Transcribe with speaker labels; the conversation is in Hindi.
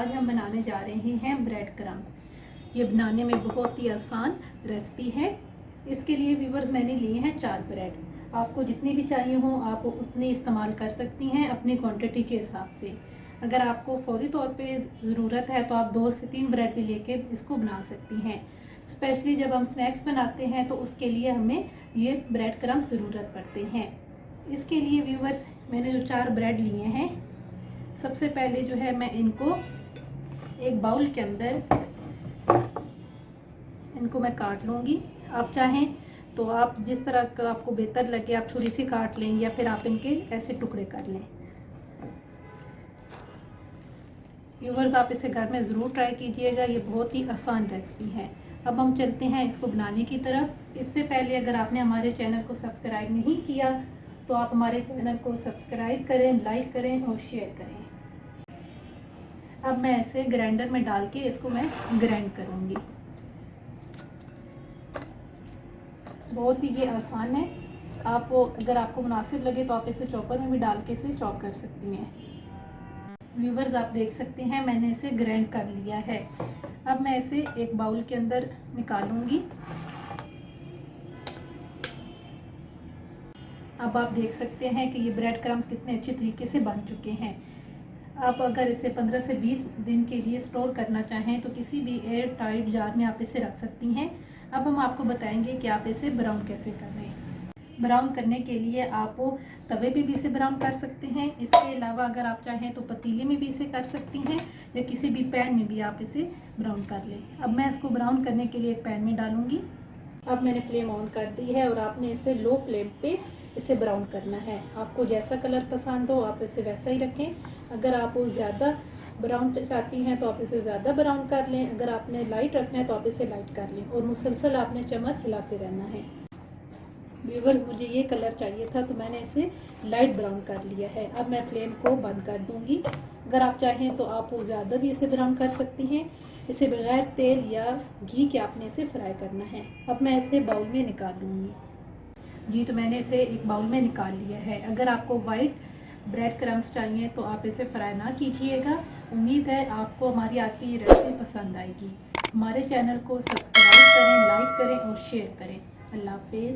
Speaker 1: आज हम बनाने जा रहे हैं ब्रेड क्रम्स। ये बनाने में बहुत ही आसान रेसिपी है। इसके लिए व्यूवर्स मैंने लिए हैं 4 ब्रेड। आपको जितनी भी चाहिए हो आप उतने इस्तेमाल कर सकती हैं अपनी क्वांटिटी के हिसाब से। अगर आपको फौरी तौर पे ज़रूरत है तो आप 2 से 3 ब्रेड भी लेके इसको बना सकती हैं। स्पेशली जब हम स्नैक्स बनाते हैं तो उसके लिए हमें ये ब्रेड क्रम्स ज़रूरत पड़ते हैं। इसके लिए व्यूवर्स मैंने जो 4 ब्रेड लिए हैं, सबसे पहले जो है मैं इनको एक बाउल के अंदर इनको मैं काट लूँगी। आप चाहें तो आप जिस तरह का आपको बेहतर लगे आप छुरी से काट लें या फिर आप इनके ऐसे टुकड़े कर लें। व्यूवर्स आप इसे घर में ज़रूर ट्राई कीजिएगा, ये बहुत ही आसान रेसिपी है। अब हम चलते हैं इसको बनाने की तरफ। इससे पहले अगर आपने हमारे चैनल को सब्सक्राइब नहीं किया तो आप हमारे चैनल को सब्सक्राइब करें, लाइक करें और शेयर करें। अब मैं इसे ग्राइंडर में डाल के इसको मैं ग्राइंड करूँगी। बहुत ही ये आसान है। आप अगर आपको मुनासिब लगे तो आप इसे चॉपर में भी डाल के इसे चॉप कर सकती हैं। व्यूवर्स आप देख सकते हैं मैंने इसे ग्राइंड कर लिया है। अब मैं इसे एक बाउल के अंदर निकालूंगी। अब आप देख सकते हैं कि ये ब्रेड क्रम्स कितने अच्छे तरीके से बन चुके हैं। आप अगर इसे 15 से 20 दिन के लिए स्टोर करना चाहें तो किसी भी एयर टाइट जार में आप इसे रख सकती हैं। अब हम आपको बताएंगे कि आप इसे ब्राउन कैसे कर रहे हैं। ब्राउन करने के लिए आप तवे पे भी इसे ब्राउन कर सकते हैं। इसके अलावा अगर आप चाहें तो पतीले में भी इसे कर सकती हैं या किसी भी पैन में भी आप इसे ब्राउन कर लें। अब मैं इसको ब्राउन करने के लिए एक पैन में डालूंगी। अब मैंने फ्लेम ऑन कर दी है और आपने इसे लो फ्लेम पे इसे ब्राउन करना है। आपको जैसा कलर पसंद हो आप इसे वैसा ही रखें। अगर आप ज़्यादा ब्राउन चाहती हैं तो आप इसे ज़्यादा ब्राउन कर लें। अगर आपने लाइट रखना है तो आप इसे लाइट कर लें और मुसलसल आपने चम्मच हिलाते रहना है। व्यूवर्स मुझे ये कलर चाहिए था तो मैंने इसे लाइट ब्राउन कर लिया है। अब मैं फ्लेम को बंद कर दूंगी। अगर आप चाहें तो आप ज़्यादा भी इसे ब्राउन कर सकती हैं। इसे बगैर तेल या घी के आपने इसे फ्राई करना है। अब मैं इसे बाउल में निकाल लूँगी। जी तो मैंने इसे एक बाउल में निकाल लिया है। अगर आपको वाइट ब्रेड क्रम्स चाहिए तो आप इसे फ्राई ना कीजिएगा। उम्मीद है आपको हमारी आज की ये रेसिपी पसंद आएगी। हमारे चैनल को सब्सक्राइब करें, लाइक करें और शेयर करें। अल्लाह हाफिज़।